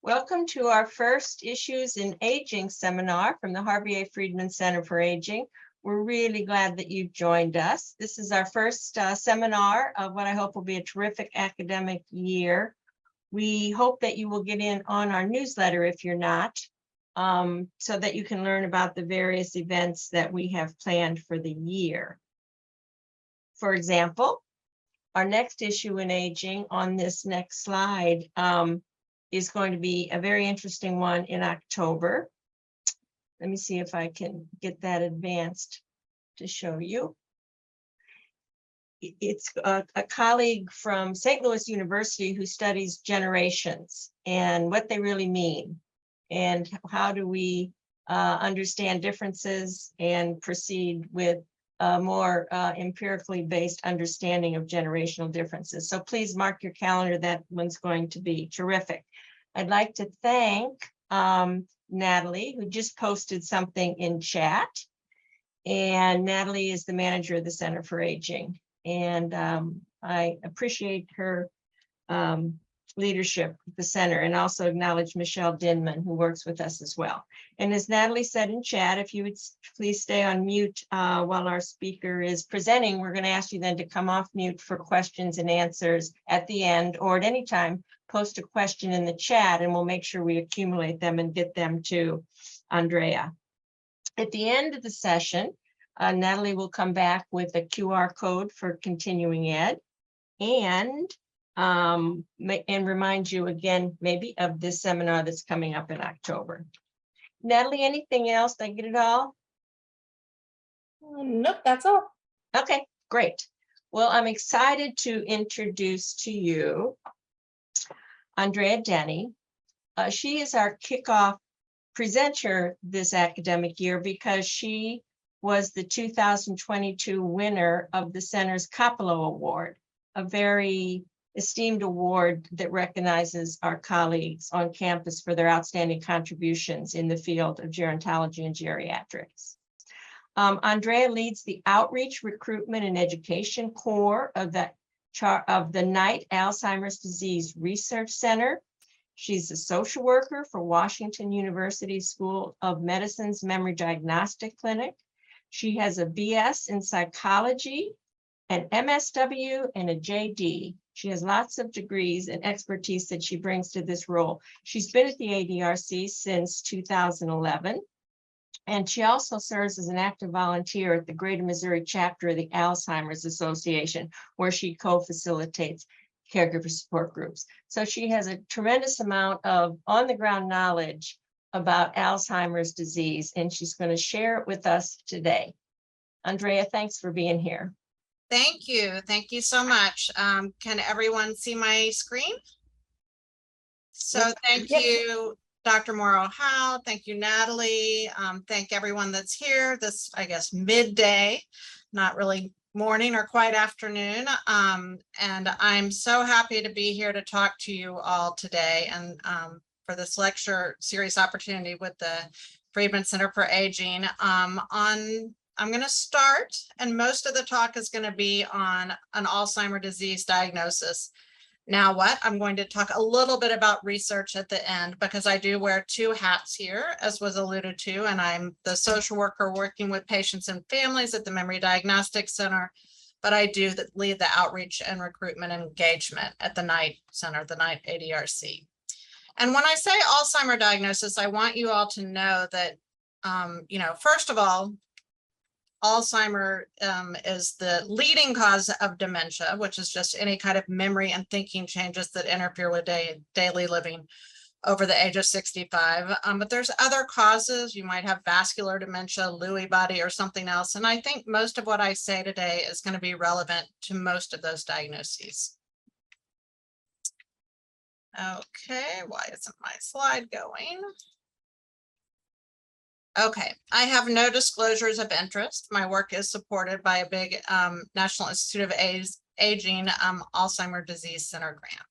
Welcome to our first Issues in Aging seminar from the Harvey A. Friedman Center for Aging. We're really glad that you've joined us. This is our first seminar of what I hope will be a terrific academic year. We hope that you will get in on our newsletter if you're not, so that you can learn about the various events that we have planned for the year. For example, our next issue in aging on this next slide is going to be a very interesting one in October. Let me see if I can get that advanced to show you. It's a colleague from St. Louis University who studies generations and what they really mean, and how do we understand differences and proceed with a more empirically based understanding of generational differences. So please mark your calendar. That one's going to be terrific. I'd like to thank Natalie, who just posted something in chat. And Natalie is the manager of the Center for Aging. And I appreciate her leadership at the center, and also acknowledge Michelle Dinman, who works with us as well. And as Natalie said in chat, if you would please stay on mute while our speaker is presenting, we're going to ask you then to come off mute for questions and answers at the end, or at any time, post a question in the chat, and we'll make sure we accumulate them and get them to Andrea. At the end of the session, Natalie will come back with a QR code for continuing ed, and remind you again, maybe, of this seminar that's coming up in October. Natalie, anything else? Did I get it all? Nope, that's all. Okay, great. Well, I'm excited to introduce to you Andrea Denny. She is our kickoff presenter this academic year because she was the 2022 winner of the center's Kopolow Award, a very esteemed award that recognizes our colleagues on campus for their outstanding contributions in the field of gerontology and geriatrics. Andrea leads the outreach, recruitment, and education core of the Knight Alzheimer's Disease Research Center. She's a social worker for Washington University School of Medicine's Memory Diagnostic Clinic. She has a BS in psychology, an MSW, and a JD. She has lots of degrees and expertise that she brings to this role. She's been at the ADRC since 2011, and she also serves as an active volunteer at the Greater Missouri chapter of the Alzheimer's Association, where she co-facilitates caregiver support groups. So she has a tremendous amount of on-the-ground knowledge about Alzheimer's disease, and she's going to share it with us today. Andrea, thanks for being here. Thank you. Thank you so much. Can everyone see my screen? So thank you, Dr. Morrow-Howe. Thank you, Natalie. Thank everyone that's here this, I guess, midday, not really morning or quite afternoon. And I'm so happy to be here to talk to you all today, and for this lecture series opportunity with the Friedman Center for Aging. I'm going to start, and most of the talk is going to be on an Alzheimer's disease diagnosis. Now what? I'm going to talk a little bit about research at the end, because I do wear two hats here, as was alluded to, and I'm the social worker working with patients and families at the Memory Diagnostic Center, but I do lead the outreach and recruitment and engagement at the Knight Center, the Knight ADRC. And when I say Alzheimer's diagnosis, I want you all to know that, first of all, Alzheimer is the leading cause of dementia, which is just any kind of memory and thinking changes that interfere with daily living over the age of 65. But there's other causes. You might have vascular dementia, Lewy body, or something else. And I think most of what I say today is going to be relevant to most of those diagnoses. Okay, why isn't my slide going? Okay, I have no disclosures of interest. My work is supported by a big National Institute of Aging Alzheimer's Disease Center grant.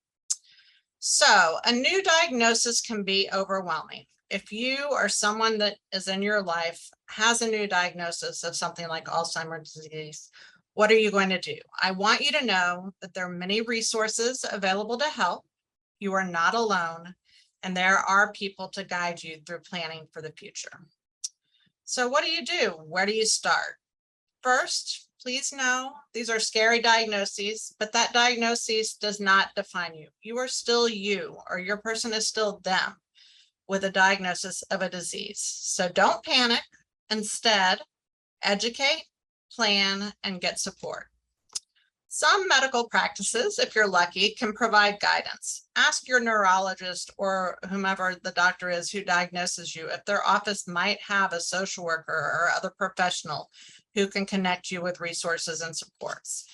So a new diagnosis can be overwhelming. If you or someone that is in your life has a new diagnosis of something like Alzheimer's disease, what are you going to do? I want you to know that there are many resources available to help. You are not alone, And there are people to guide you through planning for the future. So what do? Where do you start? First, please know these are scary diagnoses, but that diagnosis does not define you. You are still you, or your person is still them with a diagnosis of a disease. So don't panic. Instead, educate, plan, and get support. Some medical practices, if you're lucky, can provide guidance. Ask your neurologist or whomever the doctor is who diagnoses you if their office might have a social worker or other professional who can connect you with resources and supports.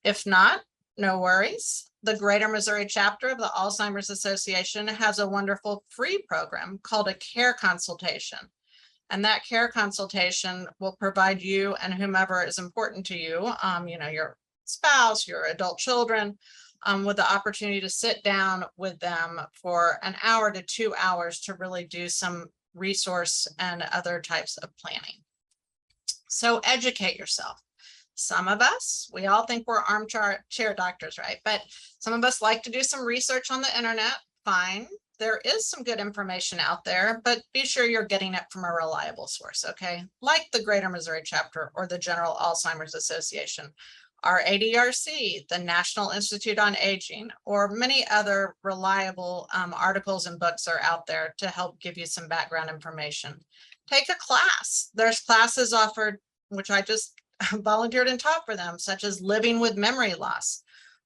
If not, no worries. The Greater Missouri chapter of the Alzheimer's Association has a wonderful free program called a care consultation. And that care consultation will provide you and whomever is important to you, your spouse, your adult children, with the opportunity to sit down with them for an hour to 2 hours to really do some resource and other types of planning. So educate yourself. Some of us, we all think we're armchair doctors, right? But some of us like to do some research on the internet. Fine. There is some good information out there, but be sure you're getting it from a reliable source, okay? Like the Greater Missouri chapter or the General Alzheimer's Association, our ADRC, the National Institute on Aging, or many other reliable articles and books are out there to help give you some background information. Take a class. There's classes offered, which I just volunteered and taught for them, such as Living with Memory Loss,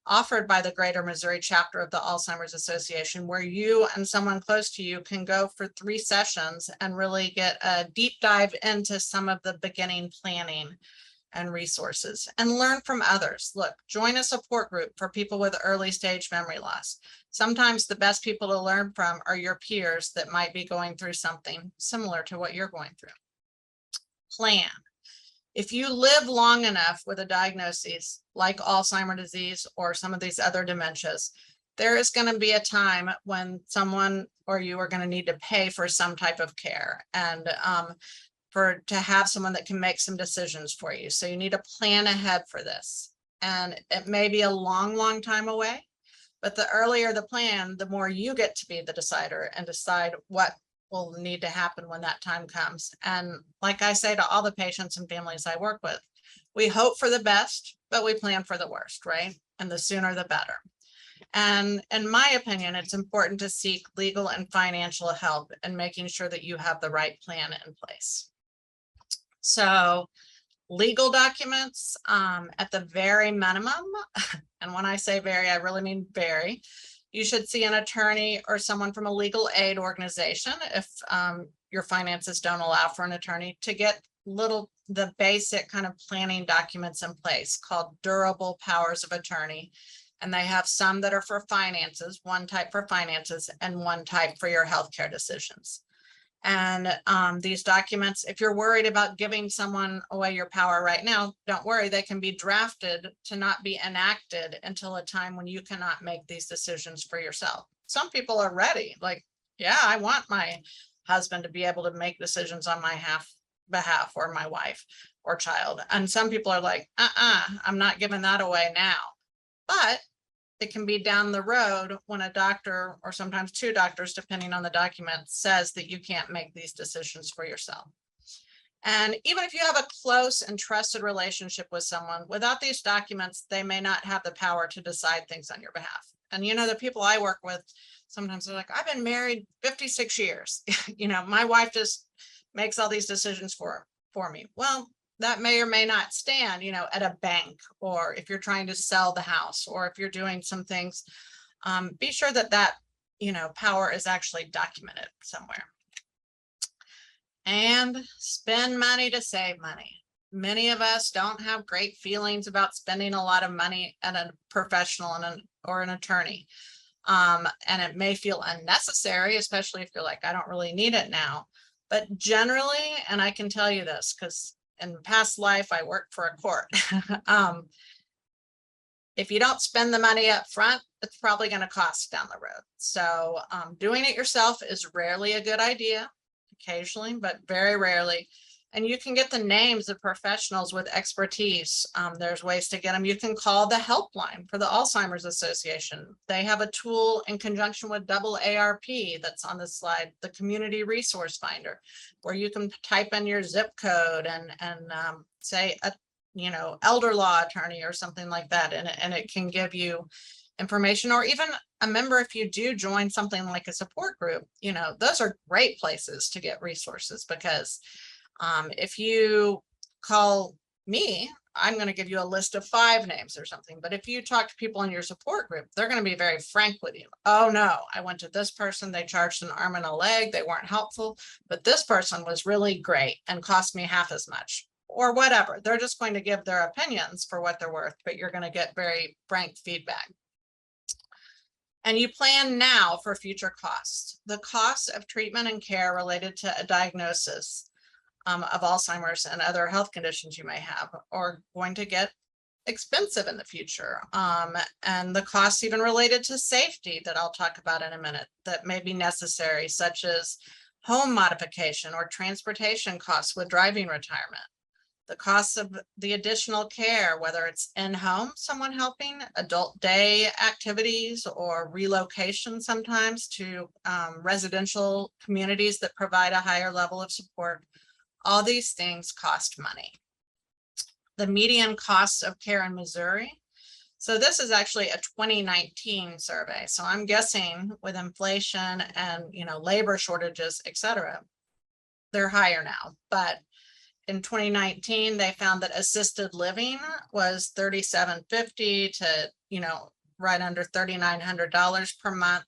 offered by the Greater Missouri chapter of the Alzheimer's Association, where you and someone close to you can go for 3 sessions and really get a deep dive into some of the beginning planning and resources and learn from others. Look, join a support group for people with early stage memory loss. Sometimes the best people to learn from are your peers that might be going through something similar to what you're going through. Plan. If you live long enough with a diagnosis like Alzheimer's disease or some of these other dementias, there is going to be a time when someone or you are going to need to pay for some type of care and to have someone that can make some decisions for you. So you need to plan ahead for this. And it may be a long, long time away, but the earlier the plan, the more you get to be the decider and decide what will need to happen when that time comes. And like I say to all the patients and families I work with, we hope for the best, but we plan for the worst, right? And the sooner the better. And in my opinion, it's important to seek legal and financial help in making sure that you have the right plan in place. So legal documents at the very minimum, and when I say very, I really mean very, you should see an attorney or someone from a legal aid organization if your finances don't allow for an attorney to get the basic kind of planning documents in place called durable powers of attorney. And they have some that are for finances, one type for finances and one type for your healthcare decisions. And these documents, if you're worried about giving someone away your power right now, don't worry, they can be drafted to not be enacted until a time when you cannot make these decisions for yourself. Some people are ready, like, yeah, I want my husband to be able to make decisions on my behalf or my wife or child. And some people are like, I'm not giving that away now. But it can be down the road when a doctor, or sometimes 2 doctors, depending on the document, says that you can't make these decisions for yourself. And even if you have a close and trusted relationship with someone, without these documents, they may not have the power to decide things on your behalf. And the people I work with, sometimes they're like, I've been married 56 years. My wife just makes all these decisions for me. Well, that may or may not stand, at a bank, or if you're trying to sell the house, or if you're doing some things, be sure that power is actually documented somewhere. And spend money to save money. Many of us don't have great feelings about spending a lot of money at a professional or an attorney. And it may feel unnecessary, especially if you're like, I don't really need it now. But generally, and I can tell you this because in past life, I worked for a court. If you don't spend the money up front, it's probably going to cost down the road. So doing it yourself is rarely a good idea, occasionally, but very rarely. And you can get the names of professionals with expertise. There's ways to get them. You can call the helpline for the Alzheimer's Association. They have a tool in conjunction with AARP that's on this slide, the Community Resource Finder, where you can type in your zip code and say a elder law attorney or something like that, and it can give you information. Or even a member, if you do join something like a support group, those are great places to get resources, because if you call me, I'm going to give you a list of 5 names or something. But if you talk to people in your support group, they're going to be very frank with you. Oh no, I went to this person, they charged an arm and a leg, they weren't helpful, but this person was really great and cost me half as much, or whatever. They're just going to give their opinions for what they're worth, but you're going to get very frank feedback. And you plan now for future costs. The costs of treatment and care related to a diagnosis of Alzheimer's and other health conditions you may have are going to get expensive in the future. And the costs even related to safety that I'll talk about in a minute that may be necessary, such as home modification or transportation costs with driving retirement. The costs of the additional care, whether it's in-home, someone helping, adult day activities, or relocation sometimes to residential communities that provide a higher level of support. All these things cost money. The median costs of care in Missouri. So this is actually a 2019 survey. So I'm guessing with inflation and labor shortages, et cetera, they're higher now. But in 2019, they found that assisted living was $3,750 to right under $3,900 per month.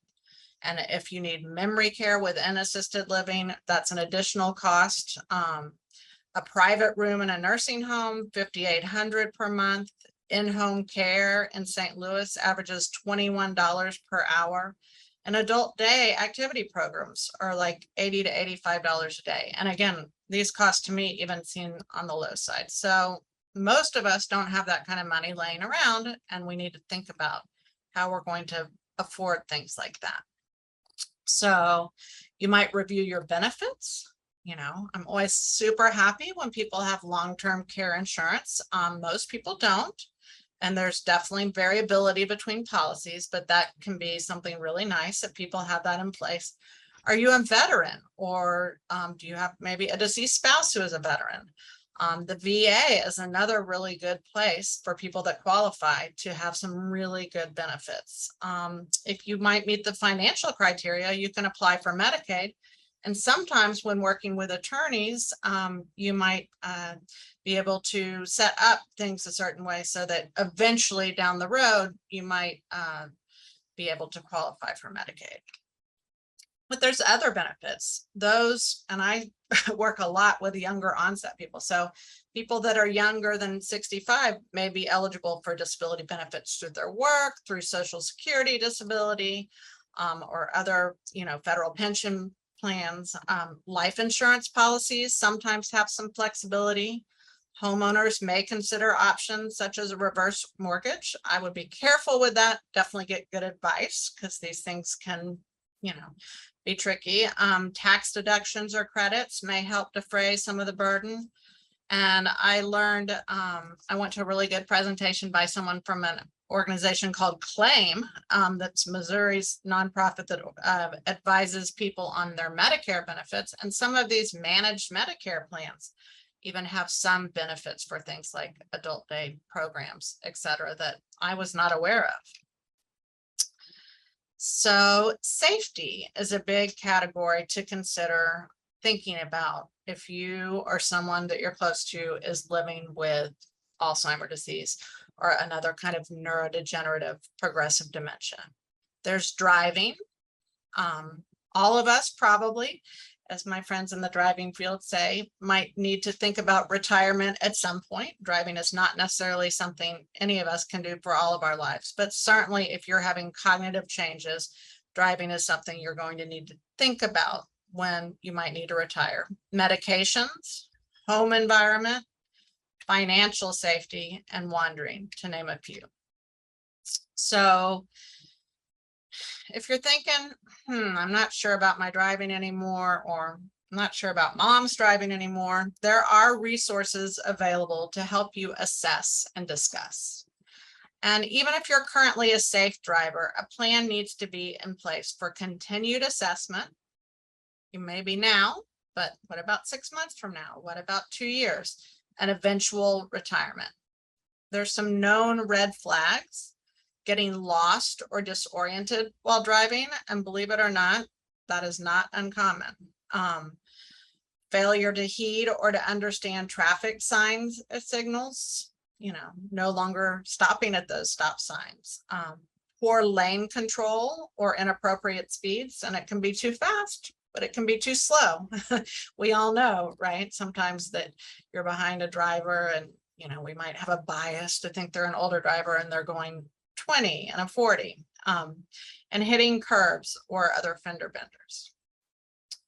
And if you need memory care within assisted living, that's an additional cost. A private room in a nursing home, $5,800 per month. In-home care in St. Louis averages $21 per hour. And adult day activity programs are like $80 to $85 a day. And again, these costs to me even seem on the low side. So most of us don't have that kind of money laying around, and we need to think about how we're going to afford things like that. So you might review your benefits. I'm always super happy when people have long-term care insurance. Most people don't. And there's definitely variability between policies, but that can be something really nice if people have that in place. Are you a veteran, or do you have maybe a deceased spouse who is a veteran? The VA is another really good place for people that qualify to have some really good benefits. If you might meet the financial criteria, you can apply for Medicaid. And sometimes when working with attorneys, you might be able to set up things a certain way so that eventually down the road, you might be able to qualify for Medicaid. But there's other benefits, and I work a lot with younger onset people. So people that are younger than 65 may be eligible for disability benefits through their work, through Social Security disability, or other, federal pension plans. Life insurance policies sometimes have some flexibility. Homeowners may consider options such as a reverse mortgage. I would be careful with that. Definitely get good advice, because these things can, be tricky. Tax deductions or credits may help defray some of the burden. And I learned, I went to a really good presentation by someone from an organization called Claim, that's Missouri's nonprofit that advises people on their Medicare benefits. And some of these managed Medicare plans even have some benefits for things like adult day programs, et cetera, that I was not aware of. So safety is a big category to consider thinking about if you or someone that you're close to is living with Alzheimer's disease or another kind of neurodegenerative progressive dementia. There's driving. All of us probably, as my friends in the driving field say, might need to think about retirement at some point. Driving is not necessarily something any of us can do for all of our lives, but certainly if you're having cognitive changes, driving is something you're going to need to think about when you might need to retire. Medications, home environment, financial safety, and wandering, to name a few. So if you're thinking, I'm not sure about my driving anymore, or I'm not sure about moms driving anymore. There are resources available to help you assess and discuss. And even if you're currently a safe driver, a plan needs to be in place for continued assessment. You may be now, but what about 6 months from now? What about 2 years? And eventual retirement. There's some known red flags: getting lost or disoriented while driving. And believe it or not, that is not uncommon. Failure to heed or to understand traffic signs and signals, no longer stopping at those stop signs. Poor lane control or inappropriate speeds, and it can be too fast, but it can be too slow. We all know, right? Sometimes that you're behind a driver and, we might have a bias to think they're an older driver and they're going 20 and a 40, and hitting curbs or other fender benders.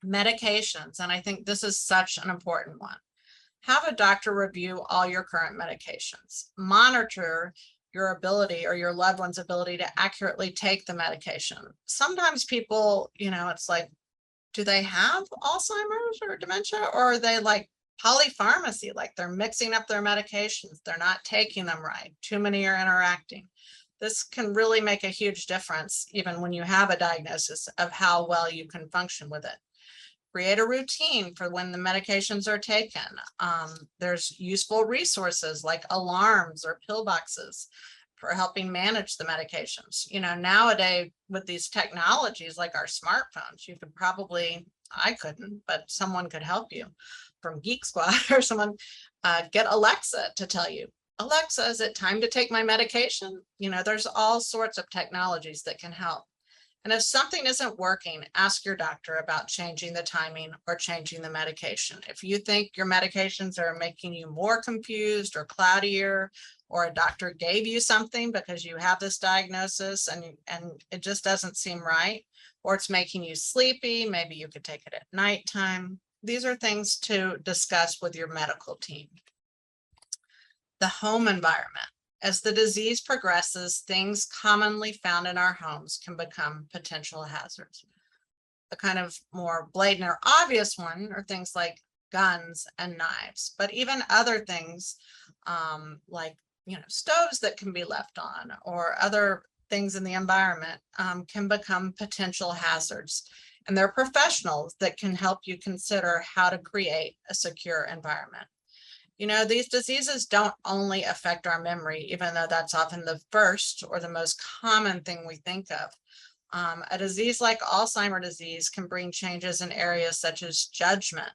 Medications, and I think this is such an important one. Have a doctor review all your current medications. Monitor your ability or your loved one's ability to accurately take the medication. Sometimes people, it's like, do they have Alzheimer's or dementia, or are they like polypharmacy, like they're mixing up their medications, they're not taking them right, too many are interacting? This can really make a huge difference, even when you have a diagnosis, of how well you can function with it. Create a routine for when the medications are taken. There's useful resources like alarms or pill boxes for helping manage the medications. Nowadays with these technologies like our smartphones, you could probably, I couldn't, but someone could help you from Geek Squad or someone, get Alexa to tell you, Alexa, is it time to take my medication? There's all sorts of technologies that can help. And if something isn't working, ask your doctor about changing the timing or changing the medication. If you think your medications are making you more confused or cloudier, or a doctor gave you something because you have this diagnosis and it just doesn't seem right, or it's making you sleepy, maybe you could take it at nighttime. These are things to discuss with your medical team. The home environment. As the disease progresses, things commonly found in our homes can become potential hazards. The kind of more blatant or obvious one are things like guns and knives, but even other things like stoves that can be left on, or other things in the environment can become potential hazards. And there are professionals that can help you consider how to create a secure environment. These diseases don't only affect our memory, even though that's often the first or the most common thing we think of. A disease like Alzheimer's disease can bring changes in areas such as judgment,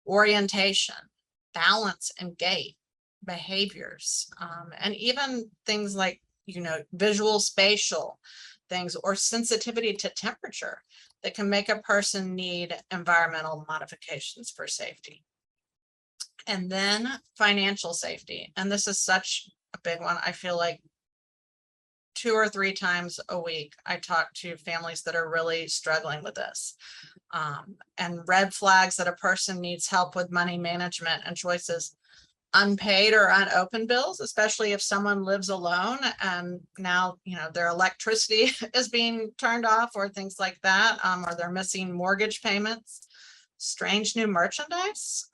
orientation, balance and gait, behaviors, and even things like, visual spatial things or sensitivity to temperature that can make a person need environmental modifications for safety. And then financial safety. And this is such a big one. I feel like 2 or 3 times a week, I talk to families that are really struggling with this. And red flags that a person needs help with money management and choices. Unpaid or unopened bills, especially if someone lives alone and now, their electricity is being turned off or things like that, or they're missing mortgage payments. Strange new merchandise.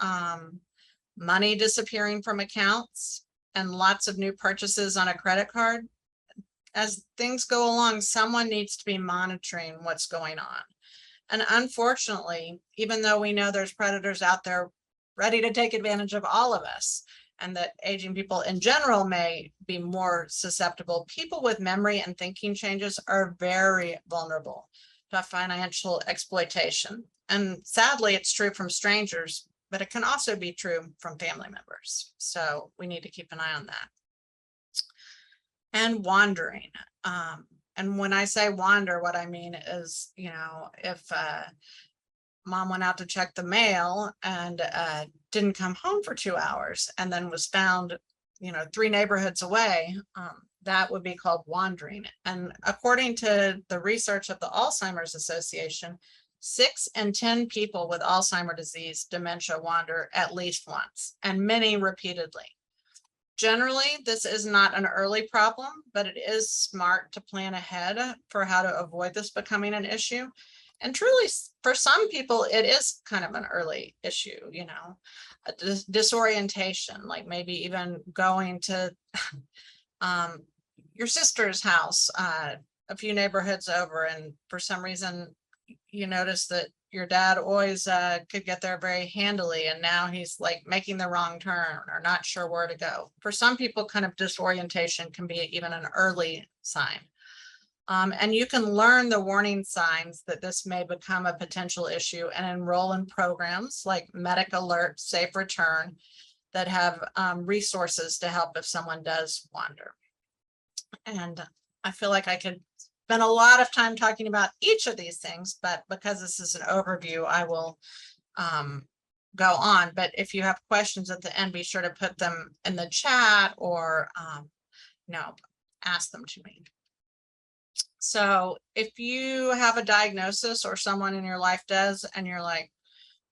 Money disappearing from accounts, and lots of new purchases on a credit card. As things go along, someone needs to be monitoring what's going on. And unfortunately, even though we know there's predators out there ready to take advantage of all of us, and that aging people in general may be more susceptible, people with memory and thinking changes are very vulnerable to financial exploitation. And sadly, it's true from strangers, but it can also be true from family members. So we need to keep an eye on that. And wandering. And when I say wander, what I mean is, if mom went out to check the mail and didn't come home for 2 hours and then was found, 3 neighborhoods away, that would be called wandering. And according to the research of the Alzheimer's Association, 6 in 10 people with Alzheimer's disease dementia wander at least once, and many repeatedly. Generally, this is not an early problem, but it is smart to plan ahead for how to avoid this becoming an issue. And truly, for some people, it is kind of an early issue, you know, a disorientation, like maybe even going to your sister's house a few neighborhoods over, and for some reason you notice that your dad always could get there very handily, and now he's like making the wrong turn or not sure where to go. For some people, kind of disorientation can be even an early sign. And you can learn the warning signs that this may become a potential issue and enroll in programs like Medic Alert, Safe Return, that have resources to help if someone does wander. And I feel like I could spend a lot of time talking about each of these things, but because this is an overview, I will go on. But if you have questions at the end, be sure to put them in the chat or ask them to me. So if you have a diagnosis or someone in your life does, and you're like,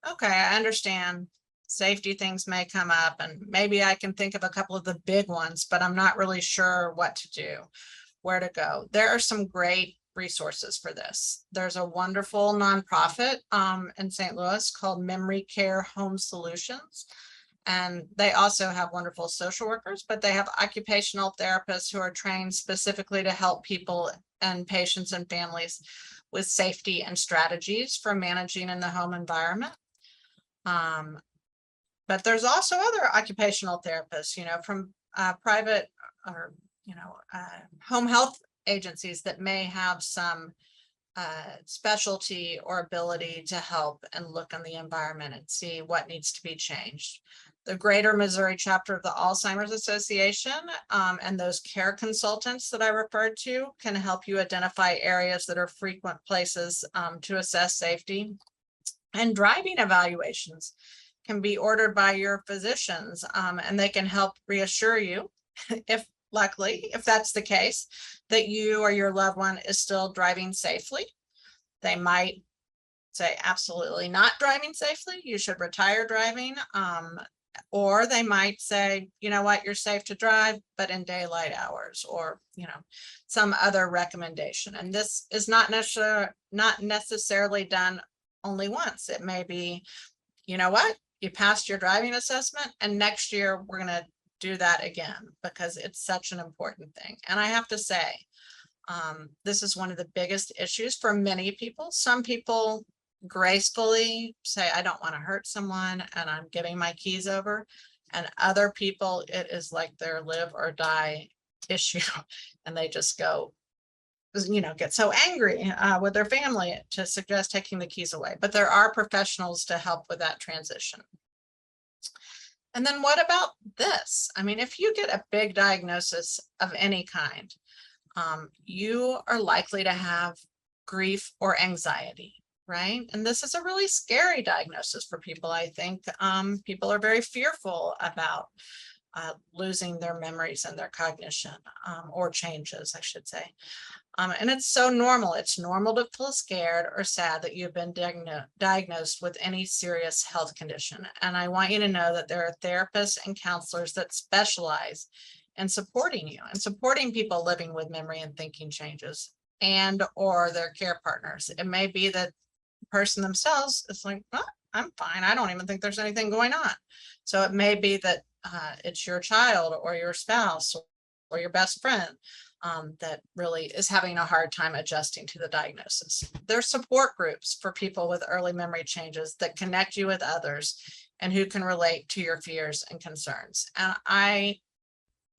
okay, I understand safety things may come up, and maybe I can think of a couple of the big ones, but I'm not really sure what to do, where to go. There are some great resources for this. There's a wonderful nonprofit in St. Louis called Memory Care Home Solutions. And they also have wonderful social workers, but they have occupational therapists who are trained specifically to help people and patients and families with safety and strategies for managing in the home environment. But there's also other occupational therapists, from private or, home health agencies that may have some specialty or ability to help and look in the environment and see what needs to be changed. The Greater Missouri chapter of the Alzheimer's Association and those care consultants that I referred to can help you identify areas that are frequent places to assess safety. And driving evaluations can be ordered by your physicians, and they can help reassure you, if that's the case, that you or your loved one is still driving safely. They might say absolutely not driving safely, you should retire driving, or they might say, you know what, you're safe to drive, but in daylight hours, or some other recommendation. And this is not necessarily done only once. It may be, you know what, you passed your driving assessment, and next year we're going to do that again, because it's such an important thing. And I have to say, this is one of the biggest issues for many people. Some people gracefully say, I don't want to hurt someone, and I'm giving my keys over. And other people, it is like their live or die issue, and they just go, get so angry with their family to suggest taking the keys away. But there are professionals to help with that transition. And then what about this? I mean, if you get a big diagnosis of any kind, you are likely to have grief or anxiety, right? And this is a really scary diagnosis for people. I think people are very fearful about losing their memories and their cognition, or changes, I should say. And it's so normal. It's normal to feel scared or sad that you've been diagnosed with any serious health condition. And I want you to know that there are therapists and counselors that specialize in supporting you and supporting people living with memory and thinking changes, and or their care partners. It may be that the person themselves is like, well, I'm fine, I don't even think there's anything going on. So it may be that it's your child or your spouse or your best friend that really is having a hard time adjusting to the diagnosis. There's support groups for people with early memory changes that connect you with others and who can relate to your fears and concerns. And I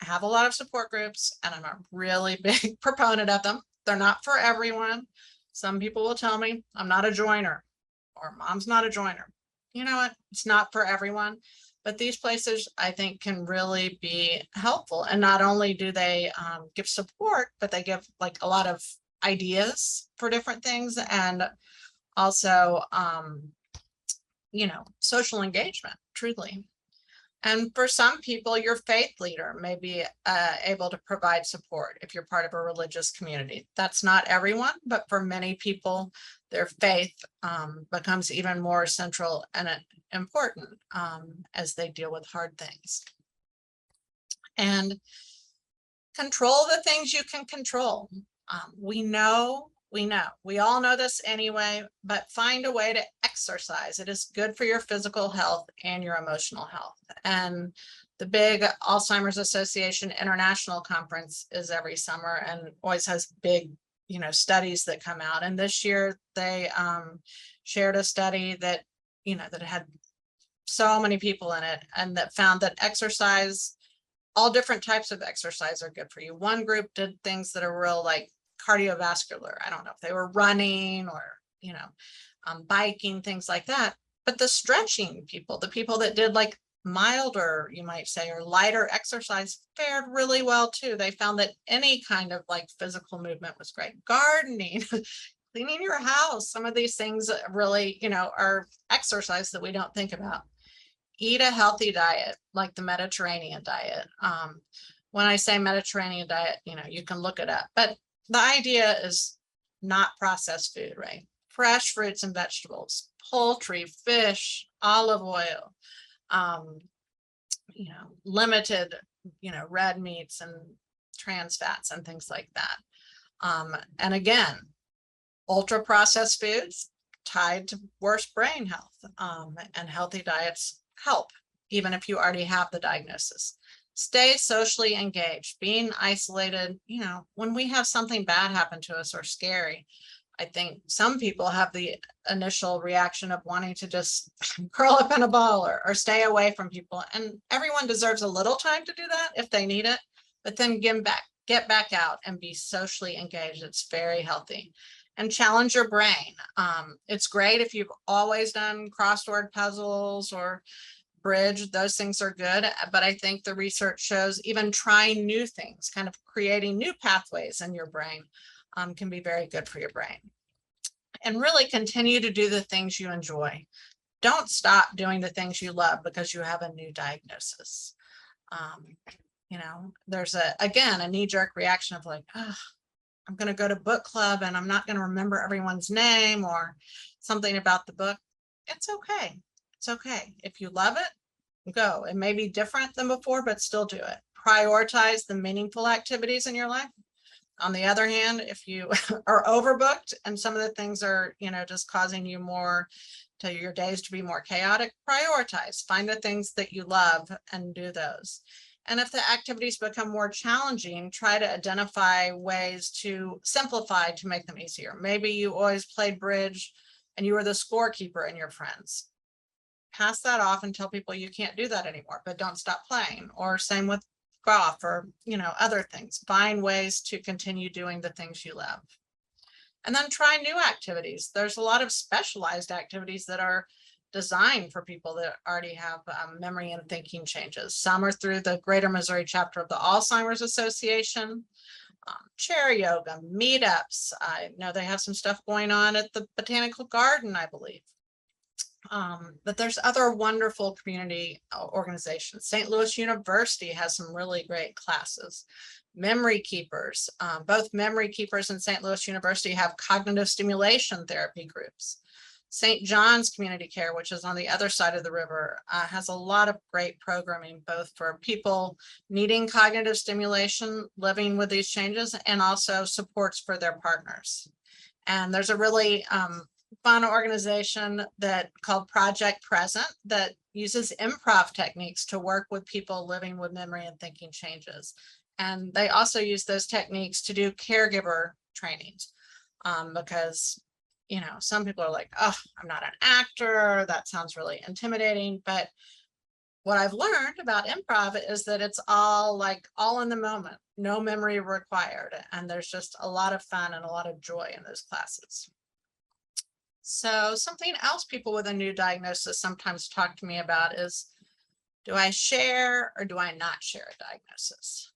have a lot of support groups, and I'm a really big proponent of them. They're not for everyone. Some people will tell me I'm not a joiner, or mom's not a joiner. You know what? It's not for everyone. But these places, I think, can really be helpful. And not only do they give support, but they give like a lot of ideas for different things, and also, social engagement, truly. And for some people, your faith leader may be able to provide support if you're part of a religious community. That's not everyone, but for many people, their faith becomes even more central and important as they deal with hard things. And control the things you can control. We know We know, we all know this anyway, but find a way to exercise. It is good for your physical health and your emotional health. And the big Alzheimer's Association International Conference is every summer and always has big, studies that come out. And this year they shared a study that, that had so many people in it, and that found that exercise, all different types of exercise are good for you. One group did things that are real like cardiovascular. I don't know if they were running or, biking, things like that. But the stretching people, the people that did like milder, you might say, or lighter exercise fared really well too. They found that any kind of like physical movement was great. Gardening, cleaning your house, some of these things really, are exercise that we don't think about. Eat a healthy diet, like the Mediterranean diet. When I say Mediterranean diet, you can look it up, but the idea is not processed food, right? Fresh fruits and vegetables, poultry, fish, olive oil, limited, red meats and trans fats and things like that. And again, ultra processed foods tied to worse brain health, and healthy diets help, even if you already have the diagnosis. Stay socially engaged. Being isolated, when we have something bad happen to us or scary, I think some people have the initial reaction of wanting to just curl up in a ball or stay away from people. And everyone deserves a little time to do that if they need it, but then get back out and be socially engaged. It's very healthy. And challenge your brain. It's great if you've always done crossword puzzles or bridge, those things are good, but I think the research shows even trying new things, kind of creating new pathways in your brain, can be very good for your brain. And really continue to do the things you enjoy. Don't stop doing the things you love because you have a new diagnosis. There's a knee-jerk reaction of like, oh, I'm going to go to book club and I'm not going to remember everyone's name or something about the book. It's okay. It's okay. If you love it, go. It may be different than before, but still do it. Prioritize the meaningful activities in your life. On the other hand, if you are overbooked and some of the things are, just causing you your days to be more chaotic, prioritize. Find the things that you love and do those. And if the activities become more challenging, try to identify ways to simplify to make them easier. Maybe you always played bridge and you were the scorekeeper in your friends. Pass that off and tell people you can't do that anymore, but don't stop playing. Or same with golf or, other things. Find ways to continue doing the things you love. And then try new activities. There's a lot of specialized activities that are designed for people that already have memory and thinking changes. Some are through the Greater Missouri chapter of the Alzheimer's Association. Chair yoga, meetups. I know they have some stuff going on at the Botanical Garden, I believe. But there's other wonderful community organizations. St. Louis University has some really great classes. Memory Keepers, both Memory Keepers and St. Louis University have cognitive stimulation therapy groups. St. John's Community Care, which is on the other side of the river, has a lot of great programming, both for people needing cognitive stimulation, living with these changes, and also supports for their partners. And there's a really fun organization called Project Present that uses improv techniques to work with people living with memory and thinking changes. And they also use those techniques to do caregiver trainings, because some people are like, oh, I'm not an actor. That sounds really intimidating. But what I've learned about improv is that it's all in the moment, no memory required. And there's just a lot of fun and a lot of joy in those classes. So something else people with a new diagnosis sometimes talk to me about is, do I share or do I not share a diagnosis?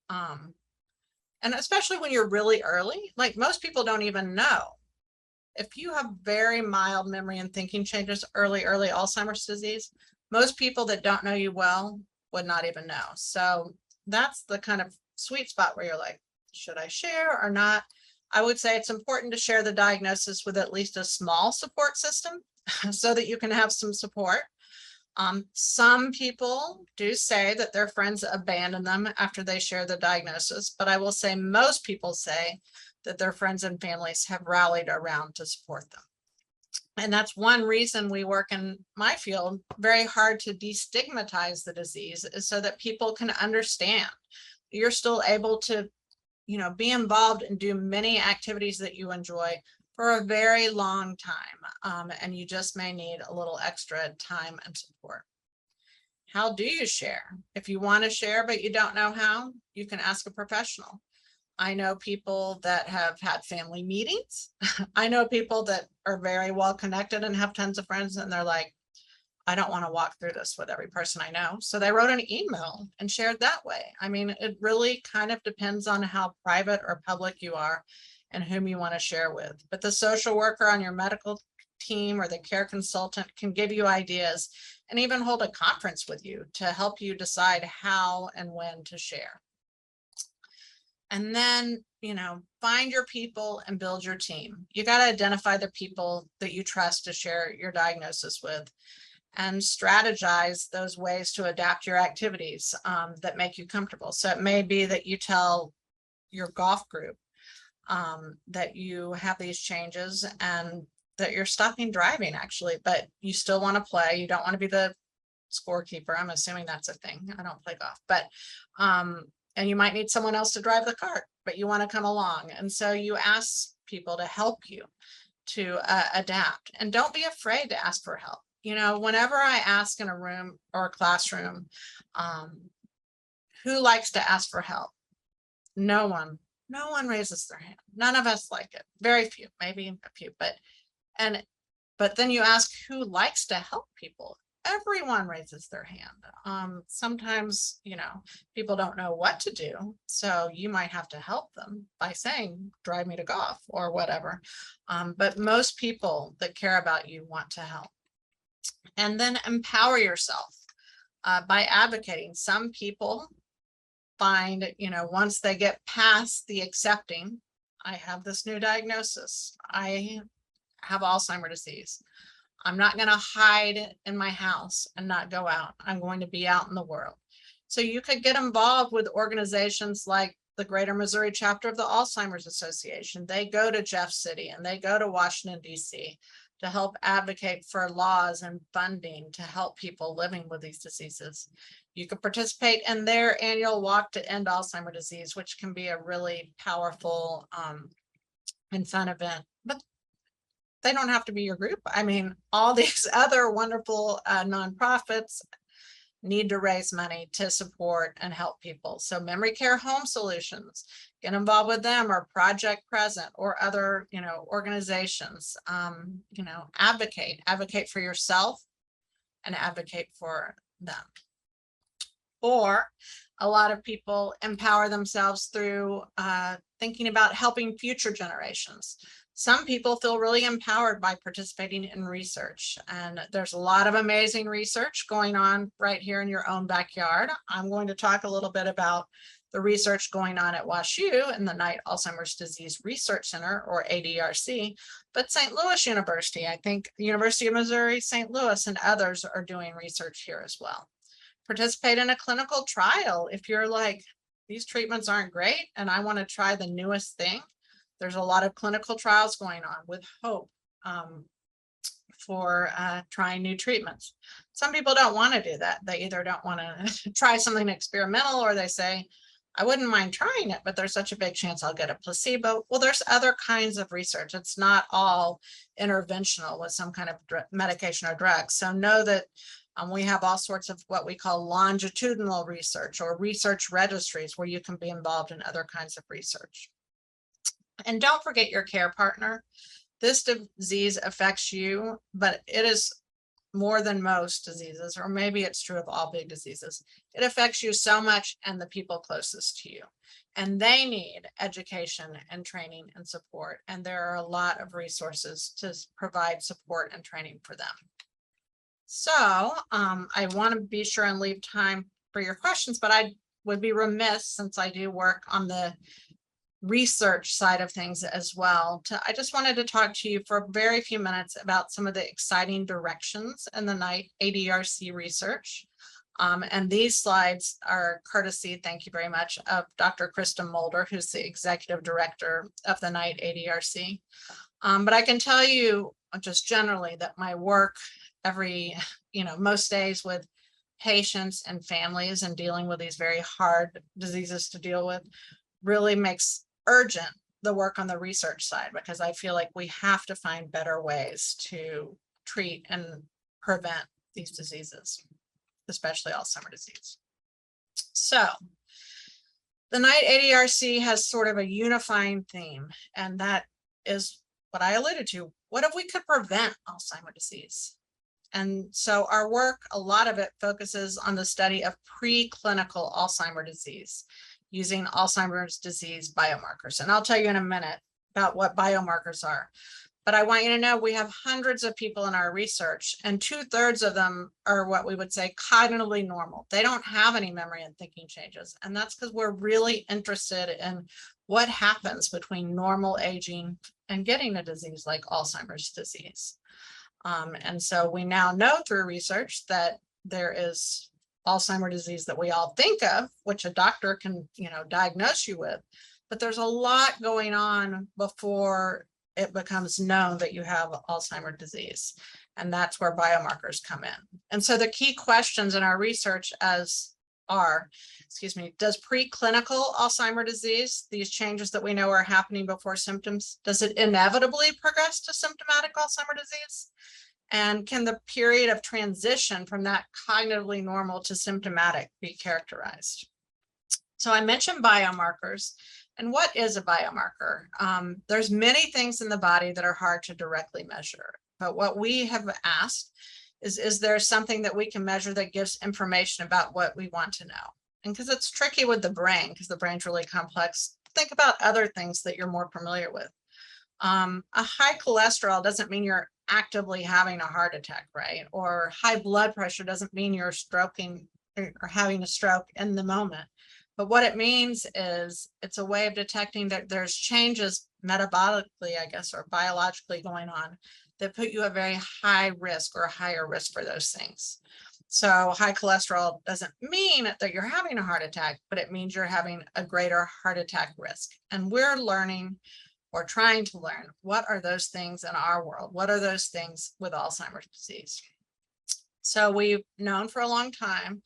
And especially when you're really early, like most people don't even know. If you have very mild memory and thinking changes, early Alzheimer's disease, most people that don't know you well would not even know. So that's the kind of sweet spot where you're like, should I share or not? I would say it's important to share the diagnosis with at least a small support system so that you can have some support. Some people do say that their friends abandon them after they share the diagnosis, but I will say most people say that their friends and families have rallied around to support them. And that's one reason we work in my field very hard to destigmatize the disease, is so that people can understand you're still able to, be involved and do many activities that you enjoy for a very long time. And you just may need a little extra time and support. How do you share? If you want to share, but you don't know how, you can ask a professional. I know people that have had family meetings. I know people that are very well connected and have tons of friends, and they're like, I don't want to walk through this with every person I know. So they wrote an email and shared that way. I mean, it really kind of depends on how private or public you are and whom you want to share with. But the social worker on your medical team or the care consultant can give you ideas and even hold a conference with you to help you decide how and when to share. And then, find your people and build your team. You got to identify the people that you trust to share your diagnosis with, and strategize those ways to adapt your activities that make you comfortable. So it may be that you tell your golf group that you have these changes and that you're stopping driving actually, but you still want to play. You don't want to be the scorekeeper. I'm assuming that's a thing. I don't play golf, but and you might need someone else to drive the cart, but you want to come along. And so you ask people to help you to adapt, and don't be afraid to ask for help. Whenever I ask in a room or a classroom, who likes to ask for help? No one raises their hand. None of us like it. Very few, maybe a few, but then you ask who likes to help people. Everyone raises their hand. Sometimes, people don't know what to do. So you might have to help them by saying, drive me to golf or whatever. But most people that care about you want to help. And then empower yourself by advocating. Some people find, once they get past the accepting, I have this new diagnosis, I have Alzheimer's disease, I'm not going to hide in my house and not go out. I'm going to be out in the world. So you could get involved with organizations like the Greater Missouri chapter of the Alzheimer's Association. They go to Jeff City and they go to Washington, D.C. to help advocate for laws and funding to help people living with these diseases. You could participate in their annual Walk to End Alzheimer's Disease, which can be a really powerful and fun event. But they don't have to be your group. I mean, all these other wonderful nonprofits need to raise money to support and help people. So Memory Care Home Solutions, get involved with them, or Project Present, or other, organizations. Advocate for yourself and advocate for them. Or a lot of people empower themselves through thinking about helping future generations. Some people feel really empowered by participating in research, and there's a lot of amazing research going on right here in your own backyard. I'm going to talk a little bit about the research going on at WashU in the Knight Alzheimer's Disease Research Center, or ADRC, but St. Louis University, I think the University of Missouri, St. Louis, and others are doing research here as well. Participate in a clinical trial if you're like, these treatments aren't great and I want to try the newest thing. There's a lot of clinical trials going on with hope for trying new treatments. Some people don't want to do that. They either don't want to try something experimental, or they say, I wouldn't mind trying it, but there's such a big chance I'll get a placebo. Well, there's other kinds of research. It's not all interventional with some kind of medication or drug. So know that we have all sorts of what we call longitudinal research, or research registries, where you can be involved in other kinds of research. And don't forget your care partner. This disease affects you, but it is more than most diseases, or maybe it's true of all big diseases. It affects you so much and the people closest to you. And they need education and training and support. And there are a lot of resources to provide support and training for them. So I want to be sure and leave time for your questions, but I would be remiss, since I do work on the research side of things as well. I just wanted to talk to you for a very few minutes about some of the exciting directions in the Knight ADRC research. And these slides are courtesy, thank you very much, of Dr. Krista Mulder, who's the executive director of the Night ADRC. But I can tell you just generally that my work most days with patients and families and dealing with these very hard diseases to deal with really makes urgent the work on the research side, because I feel like we have to find better ways to treat and prevent these diseases, especially Alzheimer's disease. So the Night ADRC has sort of a unifying theme, and that is what I alluded to. What if we could prevent Alzheimer's disease? And so our work, a lot of it focuses on the study of preclinical Alzheimer's disease using Alzheimer's disease biomarkers. And I'll tell you in a minute about what biomarkers are. But I want you to know we have hundreds of people in our research, and 2/3 of them are what we would say cognitively normal. They don't have any memory and thinking changes. And that's because we're really interested in what happens between normal aging and getting a disease like Alzheimer's disease. And so we now know through research that there is Alzheimer's disease that we all think of, which a doctor can, diagnose you with, but there's a lot going on before it becomes known that you have Alzheimer's disease. And that's where biomarkers come in. And so the key questions in our research does preclinical Alzheimer's disease, these changes that we know are happening before symptoms, does it inevitably progress to symptomatic Alzheimer's disease? And can the period of transition from that cognitively normal to symptomatic be characterized? So I mentioned biomarkers. And what is a biomarker? There's many things in the body that are hard to directly measure. But what we have asked is there something that we can measure that gives information about what we want to know? And because it's tricky with the brain, because the brain's really complex, think about other things that you're more familiar with. A high cholesterol doesn't mean you're actively having a heart attack, right? Or high blood pressure doesn't mean you're stroking or having a stroke in the moment. But what it means is it's a way of detecting that there's changes metabolically, I guess, or biologically going on that put you at very high risk or a higher risk for those things. So high cholesterol doesn't mean that you're having a heart attack, but it means you're having a greater heart attack risk. And we're learning or trying to learn, what are those things in our world? What are those things with Alzheimer's disease? So we've known for a long time,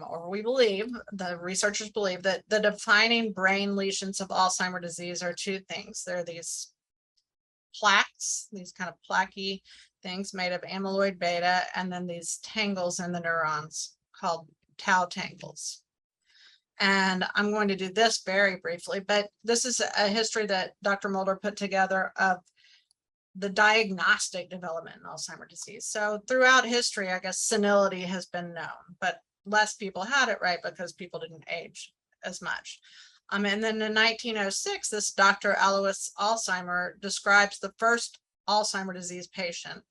or we believe, the researchers believe, that the defining brain lesions of Alzheimer's disease are two things. There are these plaques, these kind of plaquey things made of amyloid beta, and then these tangles in the neurons called tau tangles. And I'm going to do this very briefly, but this is a history that Dr. Mulder put together of the diagnostic development in Alzheimer's disease. So throughout history, I guess senility has been known, but less people had it, right, because people didn't age as much. And then in 1906, this Dr. Alois Alzheimer describes the first Alzheimer's disease patient.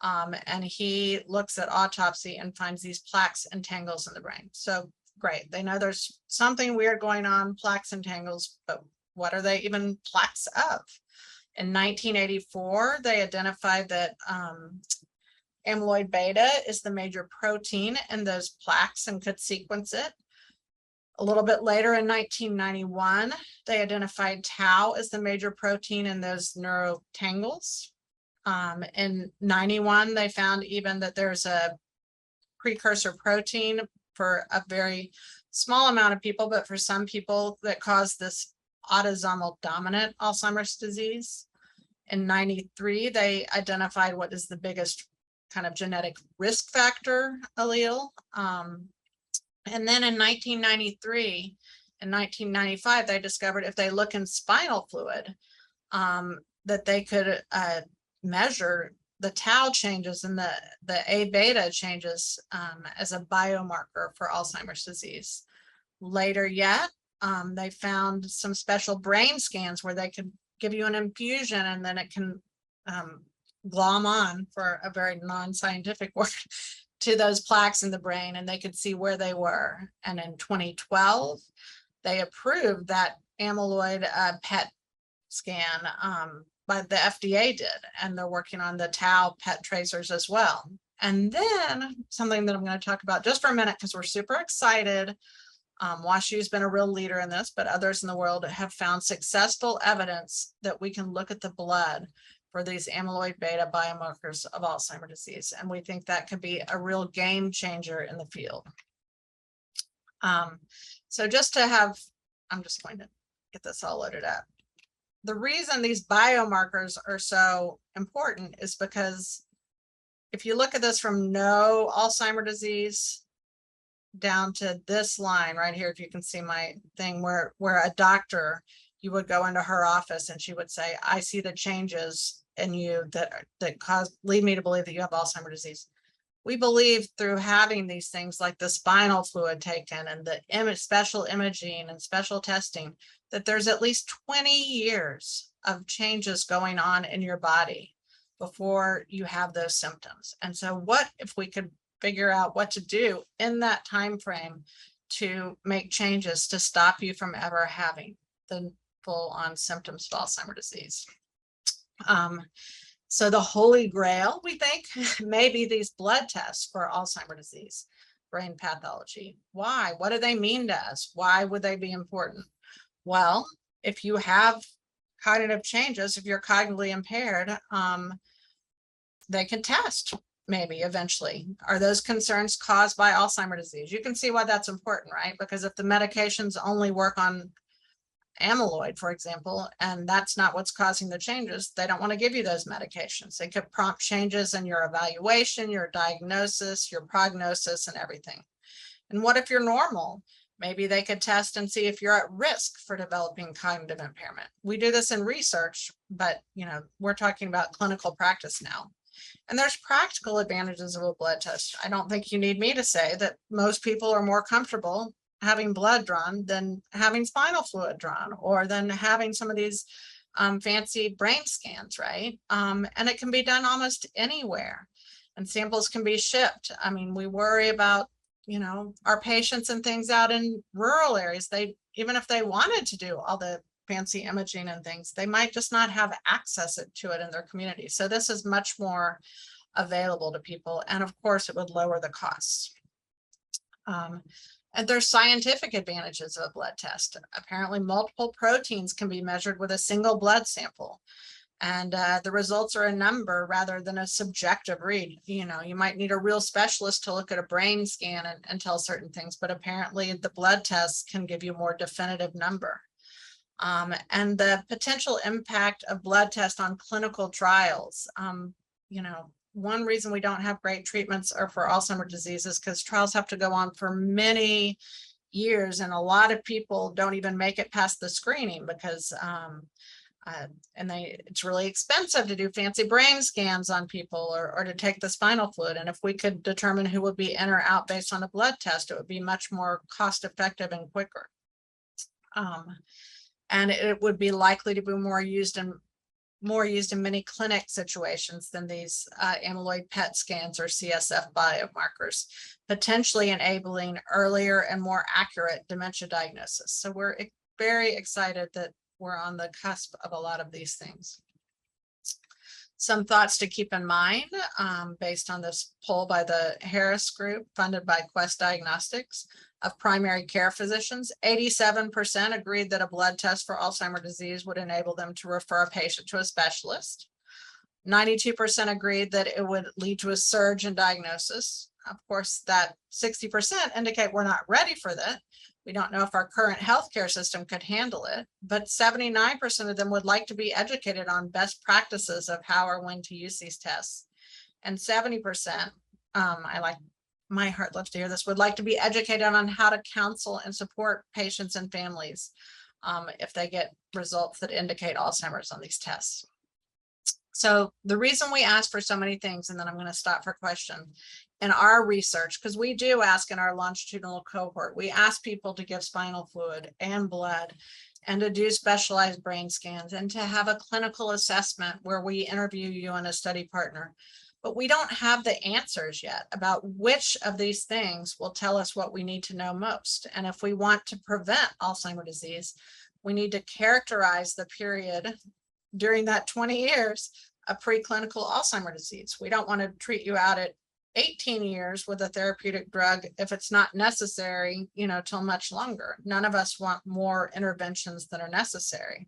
And he looks at autopsy and finds these plaques and tangles in the brain. So great, they know there's something weird going on, plaques and tangles, but what are they even plaques of? In 1984, they identified that amyloid beta is the major protein in those plaques and could sequence it. A little bit later in 1991, they identified tau as the major protein in those neurotangles. In 91, they found even that there's a precursor protein for a very small amount of people, but for some people that cause this autosomal dominant Alzheimer's disease. In 93, they identified what is the biggest kind of genetic risk factor allele. And then in 1993 and 1995, they discovered if they look in spinal fluid, that they could measure the tau changes and the A beta changes as a biomarker for Alzheimer's disease. Later yet, they found some special brain scans where they could give you an infusion and then it can glom on, for a very non-scientific word, to those plaques in the brain, and they could see where they were. And in 2012, they approved that amyloid PET scan, but the FDA did, and they're working on the tau PET tracers as well. And then something that I'm going to talk about just for a minute, because we're super excited. WashU's been a real leader in this, but others in the world have found successful evidence that we can look at the blood for these amyloid beta biomarkers of Alzheimer's disease. And we think that could be a real game changer in the field. So just to have, I'm just going to get this all loaded up. The reason these biomarkers are so important is because if you look at this from no Alzheimer's disease down to this line right here, if you can see my thing where a doctor, you would go into her office and she would say, I see the changes in you that lead me to believe that you have Alzheimer's disease. We believe through having these things like the spinal fluid taken and the special imaging and special testing, that there's at least 20 years of changes going on in your body before you have those symptoms. And so what if we could figure out what to do in that time frame to make changes to stop you from ever having the full-on symptoms of Alzheimer's disease? So the holy grail, we think, may be these blood tests for Alzheimer's disease, brain pathology. Why? What do they mean to us? Why would they be important? Well, if you have cognitive changes, if you're cognitively impaired, they can test maybe eventually. Are those concerns caused by Alzheimer's disease? You can see why that's important, right? Because if the medications only work on amyloid, for example, and that's not what's causing the changes, they don't want to give you those medications. They could prompt changes in your evaluation, your diagnosis, your prognosis, and everything. And what if you're normal? Maybe they could test and see if you're at risk for developing cognitive impairment. We do this in research, but we're talking about clinical practice now. And there's practical advantages of a blood test. I don't think you need me to say that most people are more comfortable having blood drawn than having spinal fluid drawn, or than having some of these fancy brain scans, right? And it can be done almost anywhere, and samples can be shipped. I mean, we worry about, our patients and things out in rural areas. Even if they wanted to do all the fancy imaging and things, they might just not have access to it in their community. So this is much more available to people. And of course, it would lower the costs. And there's scientific advantages of a blood test. Apparently, multiple proteins can be measured with a single blood sample. And the results are a number rather than a subjective read. You might need a real specialist to look at a brain scan and tell certain things, but apparently the blood tests can give you a more definitive number. And the potential impact of blood tests on clinical trials. One reason we don't have great treatments or for Alzheimer's disease is because trials have to go on for many years, and a lot of people don't even make it past the screening because it's really expensive to do fancy brain scans on people or to take the spinal fluid. And if we could determine who would be in or out based on a blood test, it would be much more cost effective and quicker. And it would be likely to be more used in many clinic situations than these amyloid PET scans or CSF biomarkers, potentially enabling earlier and more accurate dementia diagnosis. So we're very excited that we're on the cusp of a lot of these things. Some thoughts to keep in mind based on this poll by the Harris Group, funded by Quest Diagnostics, of primary care physicians. 87% agreed that a blood test for Alzheimer's disease would enable them to refer a patient to a specialist. 92% agreed that it would lead to a surge in diagnosis. Of course, that 60% indicate we're not ready for that. We don't know if our current healthcare system could handle it, but 79% of them would like to be educated on best practices of how or when to use these tests. And 70%, my heart loves to hear this, would like to be educated on how to counsel and support patients and families if they get results that indicate Alzheimer's on these tests. So the reason we ask for so many things, and then I'm going to stop for questions, in our research, because we do ask in our longitudinal cohort, we ask people to give spinal fluid and blood and to do specialized brain scans and to have a clinical assessment where we interview you and a study partner. But we don't have the answers yet about which of these things will tell us what we need to know most. And if we want to prevent Alzheimer's disease, we need to characterize the period during that 20 years of preclinical Alzheimer's disease. We don't want to treat you out at 18 years with a therapeutic drug if it's not necessary, till much longer. None of us want more interventions than are necessary.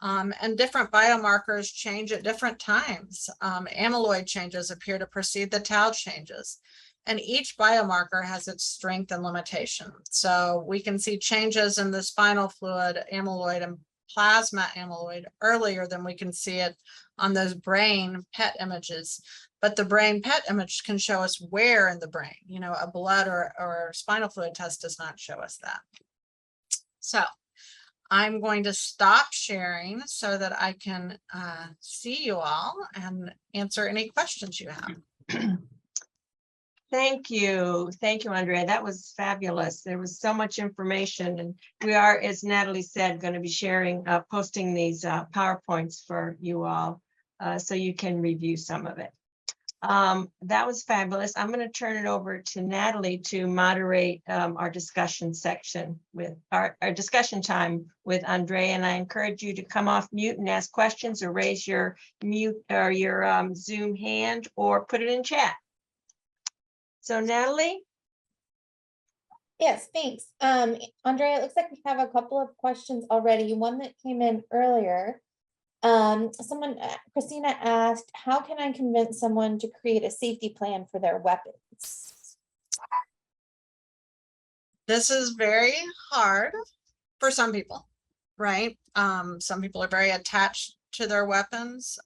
And different biomarkers change at different times. Amyloid changes appear to precede the tau changes. And each biomarker has its strength and limitation. So we can see changes in the spinal fluid amyloid and plasma amyloid earlier than we can see it on those brain PET images. But the brain PET image can show us where in the brain, a blood or spinal fluid test does not show us that. So I'm going to stop sharing so that I can see you all and answer any questions you have. Thank you. Thank you, Andrea. That was fabulous. There was so much information, and we are, as Natalie said, going to be sharing, posting these PowerPoints for you all so you can review some of it. That was fabulous. I'm going to turn it over to Natalie to moderate our discussion section with our discussion time with Andrea. And I encourage you to come off mute and ask questions, or raise your mute or your Zoom hand, or put it in chat. So Natalie? Yes, thanks. Andrea, it looks like we have a couple of questions already. One that came in earlier. Christina asked, how can I convince someone to create a safety plan for their weapons? This is very hard for some people, right? Some people are very attached to their weapons.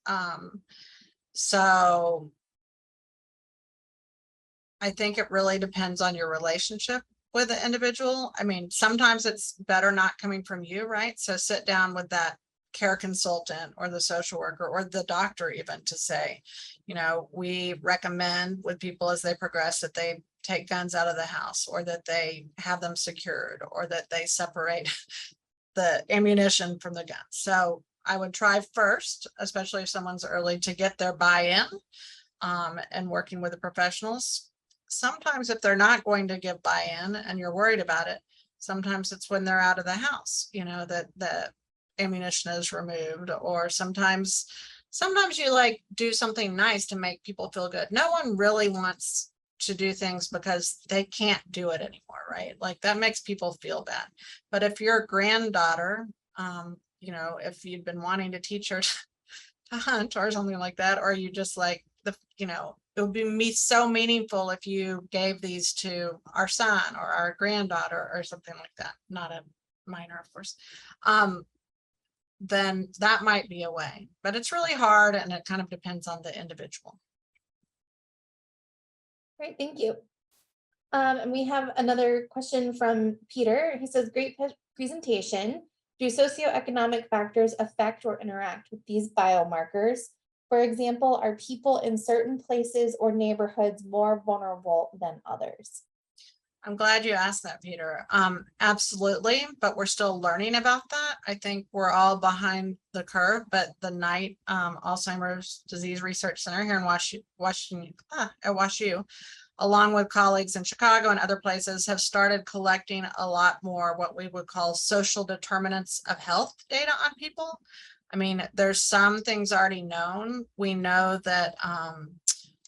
So I think it really depends on your relationship with the individual. I mean, sometimes it's better not coming from you, right? So sit down with that care consultant or the social worker or the doctor even to say, we recommend with people as they progress that they take guns out of the house, or that they have them secured, or that they separate the ammunition from the gun. So I would try first, especially if someone's early, to get their buy-in and working with the professionals. Sometimes if they're not going to give buy-in and you're worried about it, sometimes it's when they're out of the house, that the ammunition is removed, or sometimes you do something nice to make people feel good. No one really wants to do things because they can't do it anymore, right? Like that makes people feel bad. But if your granddaughter, if you'd been wanting to teach her to hunt or something like that, or you just it would be so meaningful if you gave these to our son or our granddaughter or something like that, not a minor, of course, then that might be a way. But it's really hard, and it kind of depends on the individual. Great, thank you. And we have another question from Peter. He says, great presentation. Do socioeconomic factors affect or interact with these biomarkers? For example, are people in certain places or neighborhoods more vulnerable than others? I'm glad you asked that, Peter. Absolutely, but we're still learning about that. I think we're all behind the curve, but the Knight Alzheimer's Disease Research Center here in at WashU, along with colleagues in Chicago and other places, have started collecting a lot more what we would call social determinants of health data on people. I mean, there's some things already known. We know that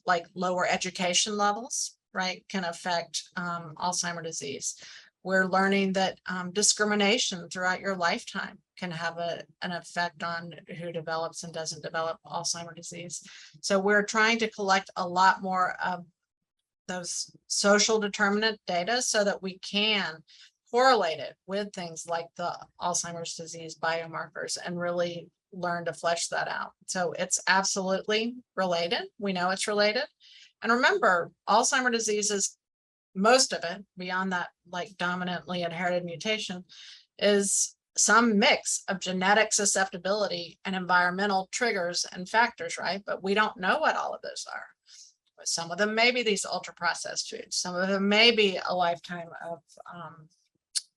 like lower education levels, right, can affect Alzheimer's disease. We're learning that discrimination throughout your lifetime can have an effect on who develops and doesn't develop Alzheimer's disease. So we're trying to collect a lot more of those social determinant data so that we can correlate it with things like the Alzheimer's disease biomarkers and really learn to flesh that out. So it's absolutely related. We know it's related. And remember, Alzheimer's disease is, most of it, beyond that like dominantly inherited mutation, is some mix of genetic susceptibility and environmental triggers and factors, right? But we don't know what all of those are. Some of them may be these ultra processed foods. Some of them may be a lifetime of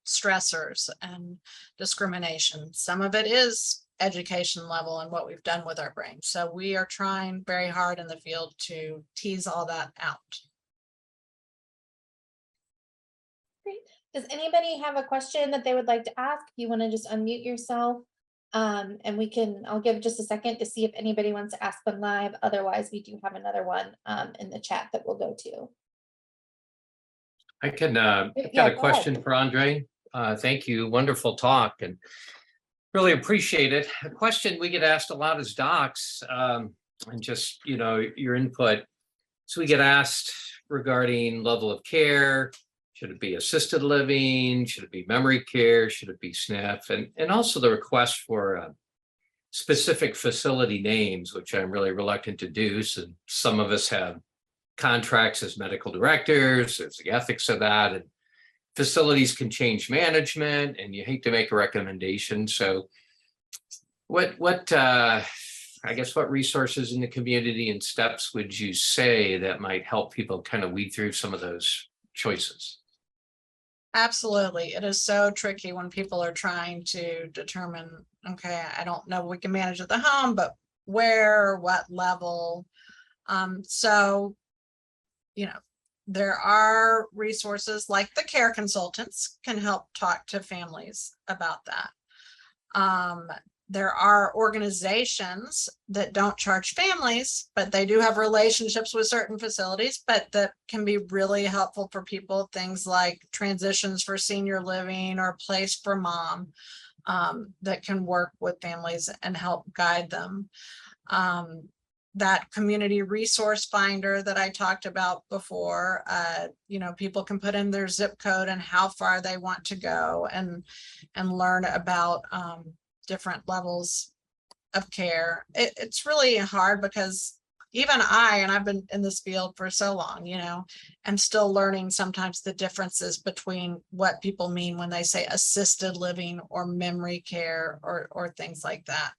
stressors and discrimination. Some of it is education level and what we've done with our brain. So we are trying very hard in the field to tease all that out. Great. Does anybody have a question that they would like to ask? If you want to just unmute yourself And I'll give just a second to see if anybody wants to ask one live. Otherwise, we do have another one in the chat that we'll go to. I can, I've Yeah, got a go ahead. question for Andre. Thank you. Wonderful talk and really appreciate it. A question we get asked a lot as docs, and just, your input. So we get asked regarding level of care. Should it be assisted living? Should it be memory care? Should it be SNF? And also the request for specific facility names, which I'm really reluctant to do. So some of us have contracts as medical directors. There's the ethics of that. And facilities can change management, and you hate to make a recommendation. So I guess what resources in the community and steps would you say that might help people kind of weed through some of those choices? Absolutely. It is so tricky when people are trying to determine, okay, I don't know, we can manage at the home, but where, what level? So, there are resources like the care consultants can help talk to families about that. There are organizations that don't charge families, but they do have relationships with certain facilities, but that can be really helpful for people. Things like Transitions for Senior Living or Place for Mom, that can work with families and help guide them. That community resource finder that I talked about before, people can put in their zip code and how far they want to go and learn about different levels of care. It's really hard because even I've been in this field for so long, I'm still learning sometimes the differences between what people mean when they say assisted living or memory care or things like that.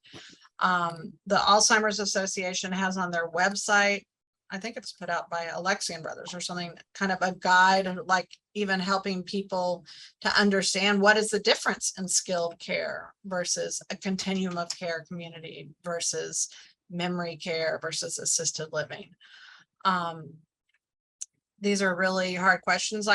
The Alzheimer's Association has on their website, I think it's put out by Alexian Brothers or something, kind of a guide, like even helping people to understand what is the difference in skilled care versus a continuum of care community versus memory care versus assisted living. These are really hard questions.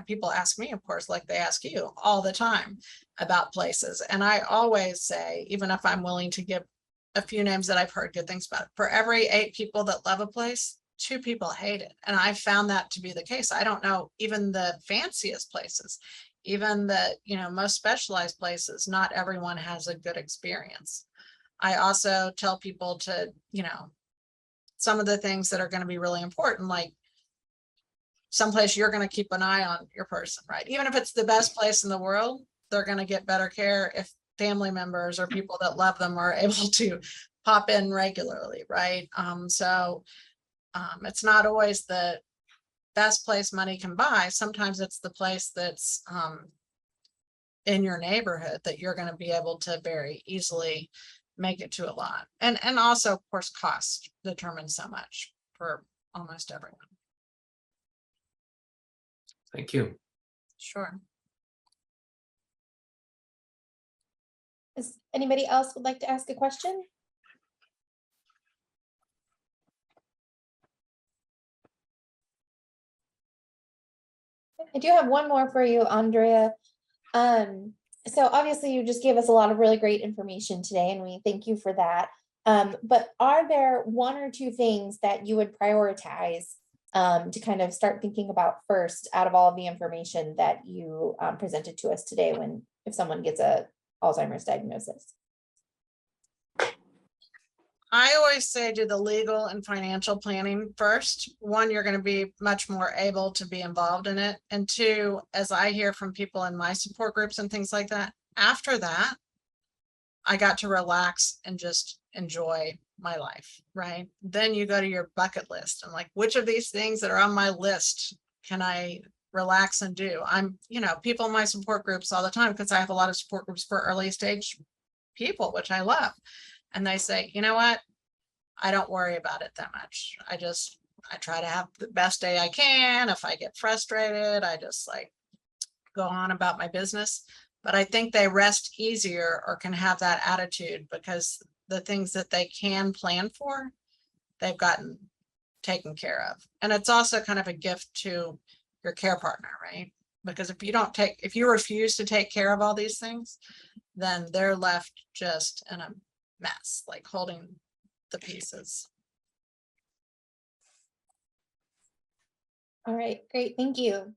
People ask me, of course, like they ask you all the time about places. And I always say, even if I'm willing to give a few names that I've heard good things about, for every 8 people that love a place, 2 people hate it. And I found that to be the case. I don't know, even the fanciest places, even the, most specialized places, not everyone has a good experience. I also tell people to, some of the things that are going to be really important, like someplace you're going to keep an eye on your person, right? Even if it's the best place in the world, they're going to get better care if family members or people that love them are able to pop in regularly, right? It's not always the best place money can buy. Sometimes it's the place that's in your neighborhood that you're going to be able to very easily make it to a lot. And also, of course, cost determines so much for almost everyone. Thank you. Sure. Is anybody else would like to ask a question? I do have one more for you, Andrea. So obviously you just gave us a lot of really great information today, and we thank you for that. But are there 1 or 2 things that you would prioritize to kind of start thinking about first out of all of the information that you presented to us today if someone gets a Alzheimer's diagnosis? I always say do the legal and financial planning first. 1, you're going to be much more able to be involved in it. And 2, as I hear from people in my support groups and things like that, after that, I got to relax and just enjoy my life, right? Then you go to your bucket list and like, which of these things that are on my list can I relax and do? People in my support groups all the time, because I have a lot of support groups for early stage people, which I love. And they say, you know what? I don't worry about it that much. I try to have the best day I can. If I get frustrated, I just go on about my business. But I think they rest easier or can have that attitude because the things that they can plan for, they've gotten taken care of. And it's also kind of a gift to your care partner, right? Because if you refuse to take care of all these things, then they're left just in a mess, like holding the pieces. All right, great, thank you.